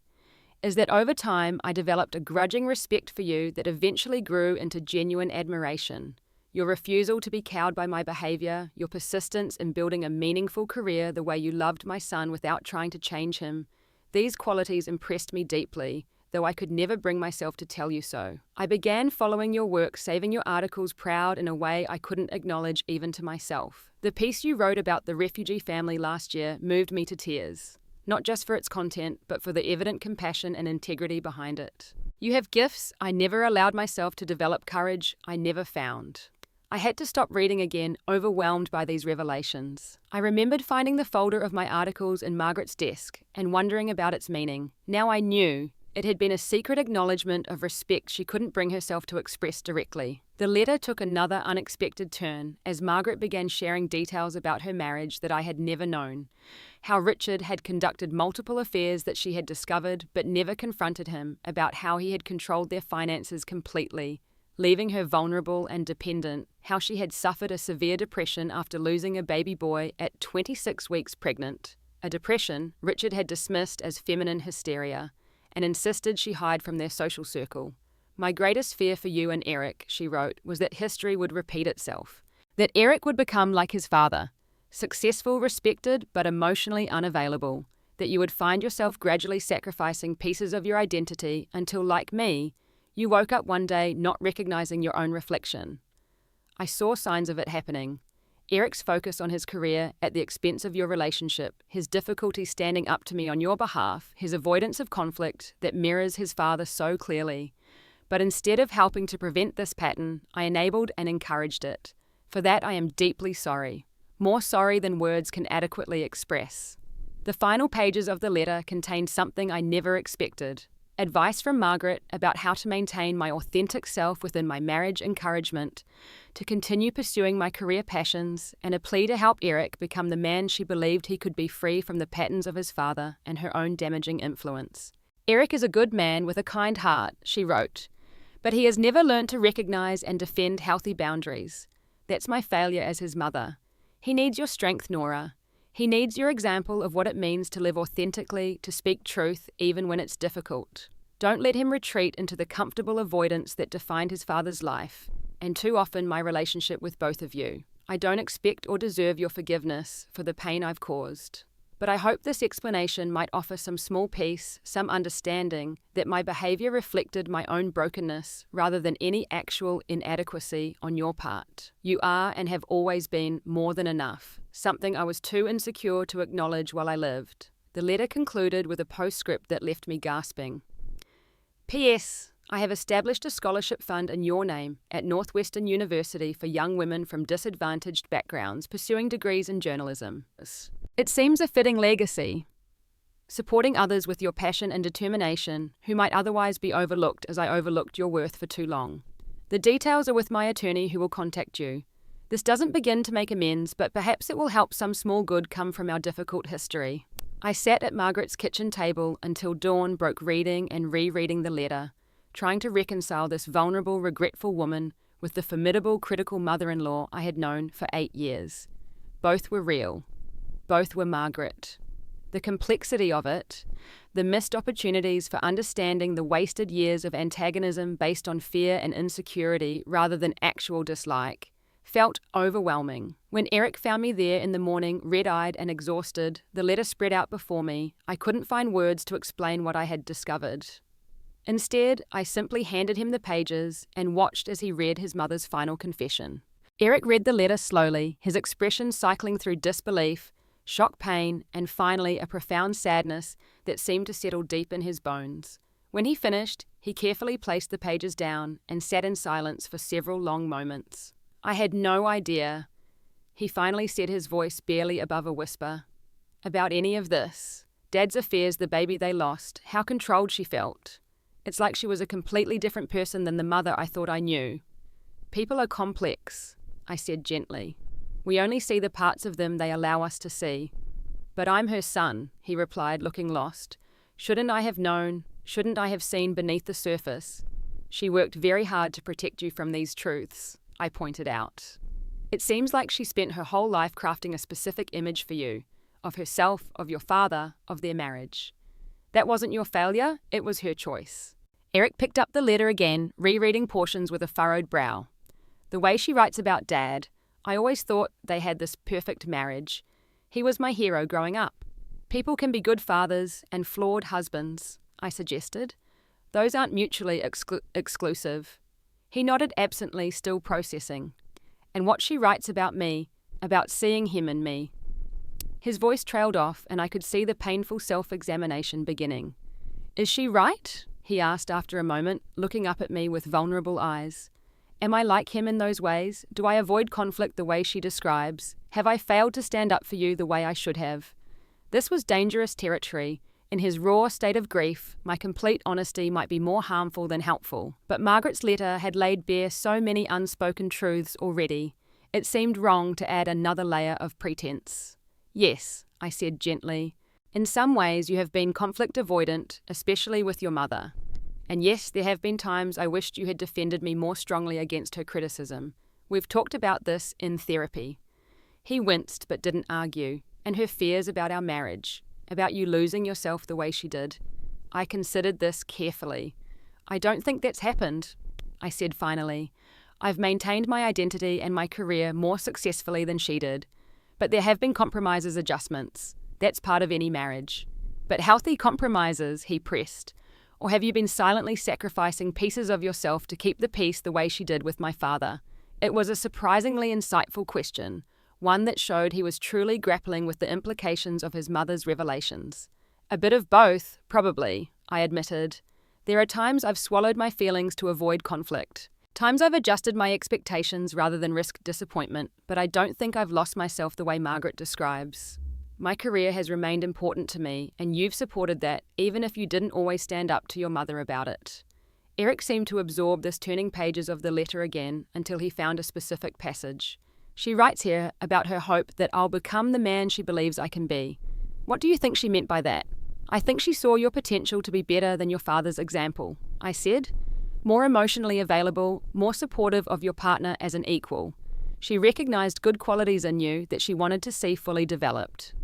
is that over time I developed a grudging respect for you that eventually grew into genuine admiration. Your refusal to be cowed by my behaviour, your persistence in building a meaningful career the way you loved my son without trying to change him, these qualities impressed me deeply, though I could never bring myself to tell you so. I began following your work, saving your articles proud in a way I couldn't acknowledge even to myself. The piece you wrote about the refugee family last year moved me to tears, not just for its content, but for the evident compassion and integrity behind it. You have gifts I never allowed myself to develop, courage I never found. I had to stop reading again, overwhelmed by these revelations. I remembered finding the folder of my articles in Margaret's desk and wondering about its meaning. Now I knew it had been a secret acknowledgement of respect she couldn't bring herself to express directly. The letter took another unexpected turn as Margaret began sharing details about her marriage that I had never known. How Richard had conducted multiple affairs that she had discovered but never confronted him about, how he had controlled their finances completely, leaving her vulnerable and dependent, how she had suffered a severe depression after losing a baby boy at 26 weeks pregnant, a depression Richard had dismissed as feminine hysteria, and insisted she hide from their social circle. My greatest fear for you and Eric, she wrote, was that history would repeat itself, that Eric would become like his father, successful, respected, but emotionally unavailable, that you would find yourself gradually sacrificing pieces of your identity until, like me, you woke up one day not recognizing your own reflection. I saw signs of it happening. Eric's focus on his career at the expense of your relationship, his difficulty standing up to me on your behalf, his avoidance of conflict that mirrors his father so clearly. But instead of helping to prevent this pattern, I enabled and encouraged it. For that I am deeply sorry. More sorry than words can adequately express. The final pages of the letter contained something I never expected. advice from Margaret about how to maintain my authentic self within my marriage, encouragement to continue pursuing my career passions, and a plea to help Eric become the man she believed he could be, free from the patterns of his father and her own damaging influence. Eric is a good man with a kind heart, she wrote, but he has never learned to recognize and defend healthy boundaries. That's my failure as his mother. He needs your strength, Nora. He needs your example of what it means to live authentically, to speak truth even when it's difficult. Don't let him retreat into the comfortable avoidance that defined his father's life, and too often my relationship with both of you. I don't expect or deserve your forgiveness for the pain I've caused. But I hope this explanation might offer some small peace, some understanding that my behavior reflected my own brokenness rather than any actual inadequacy on your part. You are and have always been more than enough, something I was too insecure to acknowledge while I lived. The letter concluded with a postscript that left me gasping. P.S. I have established a scholarship fund in your name at Northwestern University for young women from disadvantaged backgrounds pursuing degrees in journalism. It seems a fitting legacy, supporting others with your passion and determination who might otherwise be overlooked as I overlooked your worth for too long. The details are with my attorney who will contact you. This doesn't begin to make amends, but perhaps it will help some small good come from our difficult history. I sat at Margaret's kitchen table until dawn broke, reading and rereading the letter, trying to reconcile this vulnerable, regretful woman with the formidable, critical mother-in-law I had known for 8 years. Both were real. Both were Margaret. The complexity of it, the missed opportunities for understanding the wasted years of antagonism based on fear and insecurity rather than actual dislike, felt overwhelming. When Eric found me there in the morning, red-eyed and exhausted, the letter spread out before me. I couldn't find words to explain what I had discovered. Instead, I simply handed him the pages and watched as he read his mother's final confession. Eric read the letter slowly, his expression cycling through disbelief, shock, pain, and finally a profound sadness that seemed to settle deep in his bones. When he finished, he carefully placed the pages down and sat in silence for several long moments. I had no idea, he finally said, his voice barely above a whisper, about any of this. Dad's affairs, the baby they lost, how controlled she felt. It's like she was a completely different person than the mother I thought I knew. People are complex, I said gently. We only see the parts of them they allow us to see. But I'm her son, he replied, looking lost. Shouldn't I have known? Shouldn't I have seen beneath the surface? She worked very hard to protect you from these truths, I pointed out. It seems like she spent her whole life crafting a specific image for you, of herself, of your father, of their marriage. That wasn't your failure, it was her choice. Eric picked up the letter again, rereading portions with a furrowed brow. The way she writes about Dad, I always thought they had this perfect marriage. He was my hero growing up. People can be good fathers and flawed husbands, I suggested. Those aren't mutually exclusive. He nodded absently, still processing. And what she writes about me, about seeing him in me. His voice trailed off, and I could see the painful self-examination beginning. Is she right? He asked after a moment, looking up at me with vulnerable eyes. Am I like him in those ways? Do I avoid conflict the way she describes? Have I failed to stand up for you the way I should have? This was dangerous territory. In his raw state of grief, my complete honesty might be more harmful than helpful. But Margaret's letter had laid bare so many unspoken truths already. It seemed wrong to add another layer of pretense. Yes, I said gently. In some ways you have been conflict avoidant, especially with your mother. And yes, there have been times I wished you had defended me more strongly against her criticism. We've talked about this in therapy. He winced but didn't argue, and her fears about our marriage, about you losing yourself the way she did. I considered this carefully. I don't think that's happened, I said finally. I've maintained my identity and my career more successfully than she did. But there have been compromises, adjustments. That's part of any marriage. But healthy compromises, he pressed. Or have you been silently sacrificing pieces of yourself to keep the peace the way she did with my father? It was a surprisingly insightful question, one that showed he was truly grappling with the implications of his mother's revelations. A bit of both, probably, I admitted. There are times I've swallowed my feelings to avoid conflict. Times I've adjusted my expectations rather than risk disappointment, but I don't think I've lost myself the way Margaret describes. My career has remained important to me, and you've supported that, even if you didn't always stand up to your mother about it. Eric seemed to absorb this turning pages of the letter again until he found a specific passage. She writes here about her hope that I'll become the man she believes I can be. What do you think she meant by that? I think she saw your potential to be better than your father's example, I said. More emotionally available, more supportive of your partner as an equal. She recognized good qualities in you that she wanted to see fully developed.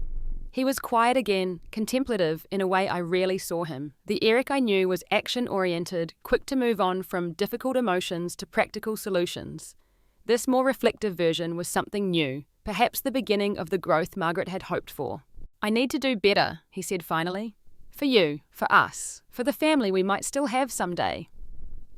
He was quiet again, contemplative in a way I rarely saw him. The Eric I knew was action-oriented, quick to move on from difficult emotions to practical solutions. This more reflective version was something new, perhaps the beginning of the growth Margaret had hoped for. I need to do better, he said finally. For you, for us, for the family we might still have someday.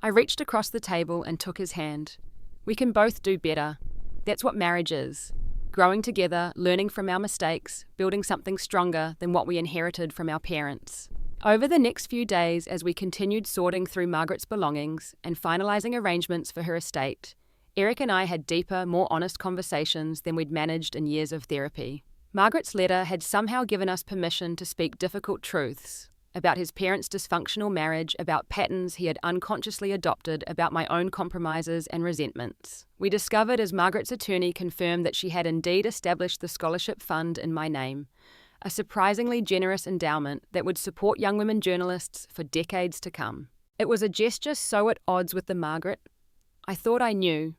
I reached across the table and took his hand. We can both do better. That's what marriage is. Growing together, learning from our mistakes, building something stronger than what we inherited from our parents. Over the next few days, as we continued sorting through Margaret's belongings and finalising arrangements for her estate, Eric and I had deeper, more honest conversations than we'd managed in years of therapy. Margaret's letter had somehow given us permission to speak difficult truths about his parents' dysfunctional marriage, about patterns he had unconsciously adopted, about my own compromises and resentments. We discovered as Margaret's attorney confirmed that she had indeed established the scholarship fund in my name, a surprisingly generous endowment that would support young women journalists for decades to come. It was a gesture so at odds with the Margaret I thought I knew,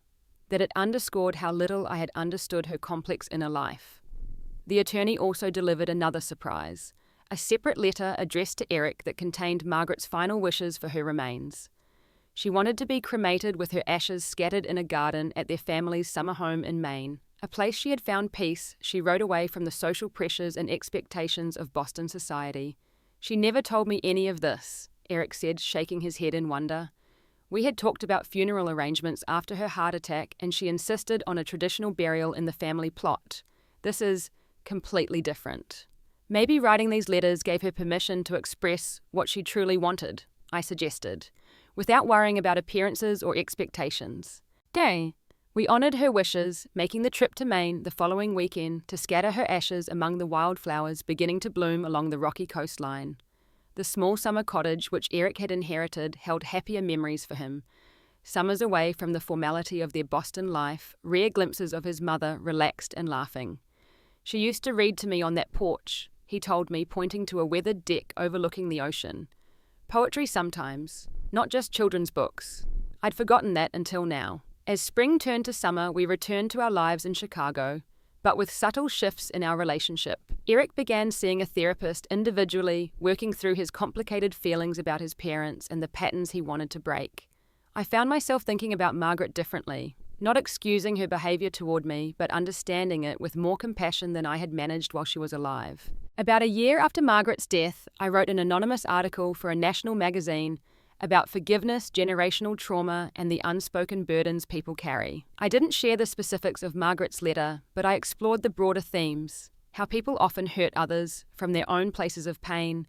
that it underscored how little I had understood her complex inner life. The attorney also delivered another surprise, a separate letter addressed to Eric that contained Margaret's final wishes for her remains. She wanted to be cremated with her ashes scattered in a garden at their family's summer home in Maine, a place she had found peace. She rode away from the social pressures and expectations of Boston society. She never told me any of this, Eric said, shaking his head in wonder. We had talked about funeral arrangements after her heart attack, and she insisted on a traditional burial in the family plot. This is completely different. Maybe writing these letters gave her permission to express what she truly wanted, I suggested, without worrying about appearances or expectations. We honoured her wishes, making the trip to Maine the following weekend to scatter her ashes among the wildflowers beginning to bloom along the rocky coastline. The small summer cottage which Eric had inherited held happier memories for him. Summers away from the formality of their Boston life, rare glimpses of his mother relaxed and laughing. She used to read to me on that porch, he told me, pointing to a weathered deck overlooking the ocean. Poetry sometimes, not just children's books. I'd forgotten that until now. As spring turned to summer, we returned to our lives in Chicago, but with subtle shifts in our relationship. Eric began seeing a therapist individually, working through his complicated feelings about his parents and the patterns he wanted to break. I found myself thinking about Margaret differently, not excusing her behaviour toward me, but understanding it with more compassion than I had managed while she was alive. About a year after Margaret's death, I wrote an anonymous article for a national magazine about forgiveness, generational trauma, and the unspoken burdens people carry. I didn't share the specifics of Margaret's letter, but I explored the broader themes: how people often hurt others from their own places of pain,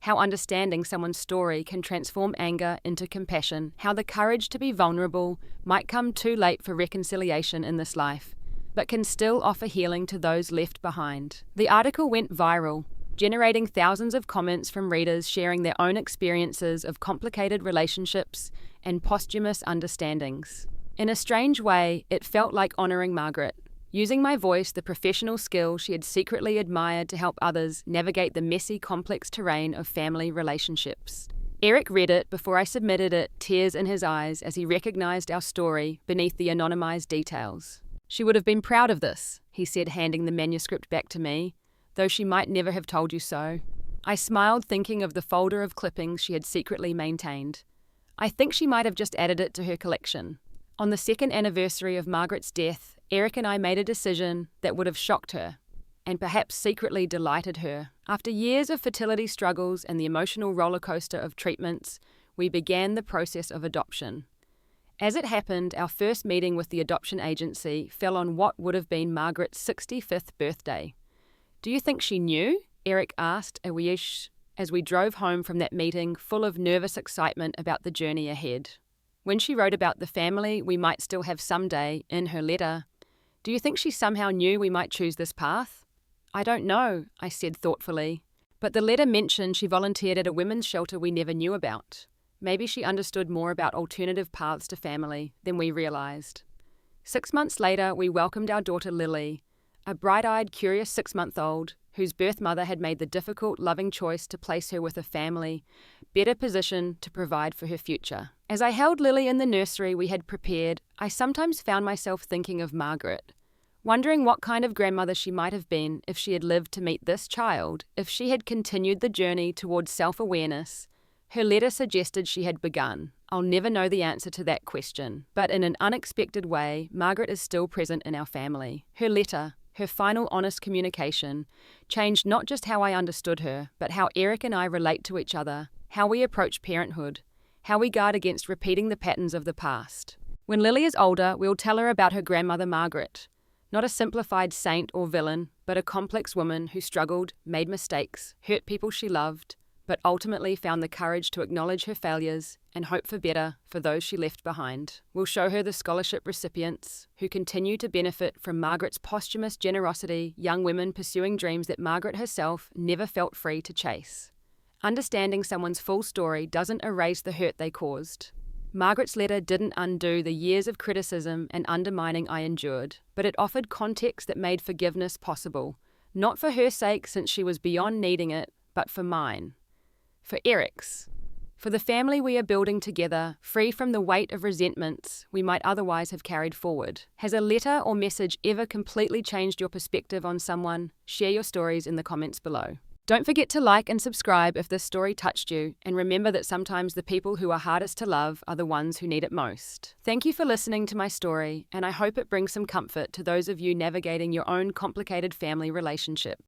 how understanding someone's story can transform anger into compassion, how the courage to be vulnerable might come too late for reconciliation in this life, but can still offer healing to those left behind. The article went viral, generating thousands of comments from readers sharing their own experiences of complicated relationships and posthumous understandings. In a strange way, it felt like honouring Margaret, using my voice, the professional skill she had secretly admired, to help others navigate the messy, complex terrain of family relationships. Eric read it before I submitted it, tears in his eyes as he recognised our story beneath the anonymised details. She would have been proud of this, he said, handing the manuscript back to me, though she might never have told you so. I smiled, thinking of the folder of clippings she had secretly maintained. I think she might have just added it to her collection. On the second anniversary of Margaret's death, Eric and I made a decision that would have shocked her, and perhaps secretly delighted her. After years of fertility struggles and the emotional rollercoaster of treatments, we began the process of adoption. As it happened, our first meeting with the adoption agency fell on what would have been Margaret's 65th birthday. Do you think she knew? Eric asked as we drove home from that meeting, full of nervous excitement about the journey ahead. When she wrote about the family we might still have someday in her letter, do you think she somehow knew we might choose this path? I don't know, I said thoughtfully. But the letter mentioned she volunteered at a women's shelter we never knew about. Maybe she understood more about alternative paths to family than we realized. 6 months later, we welcomed our daughter Lily, a bright-eyed, curious 6-month-old whose birth mother had made the difficult, loving choice to place her with a family better positioned to provide for her future. As I held Lily in the nursery we had prepared, I sometimes found myself thinking of Margaret, wondering what kind of grandmother she might have been if she had lived to meet this child, if she had continued the journey towards self-awareness her letter suggested she had begun. I'll never know the answer to that question, but in an unexpected way, Margaret is still present in our family. Her letter, her final honest communication, changed not just how I understood her, but how Eric and I relate to each other, how we approach parenthood, how we guard against repeating the patterns of the past. When Lily is older, we'll tell her about her grandmother Margaret, not a simplified saint or villain, but a complex woman who struggled, made mistakes, hurt people she loved, but ultimately found the courage to acknowledge her failures and hope for better for those she left behind. We'll show her the scholarship recipients who continue to benefit from Margaret's posthumous generosity, young women pursuing dreams that Margaret herself never felt free to chase. Understanding someone's full story doesn't erase the hurt they caused. Margaret's letter didn't undo the years of criticism and undermining I endured, but it offered context that made forgiveness possible, not for her sake since she was beyond needing it, but for mine. For Eric's. For the family we are building together, free from the weight of resentments we might otherwise have carried forward. Has a letter or message ever completely changed your perspective on someone? Share your stories in the comments below. Don't forget to like and subscribe if this story touched you, and remember that sometimes the people who are hardest to love are the ones who need it most. Thank you for listening to my story, and I hope it brings some comfort to those of you navigating your own complicated family relationship.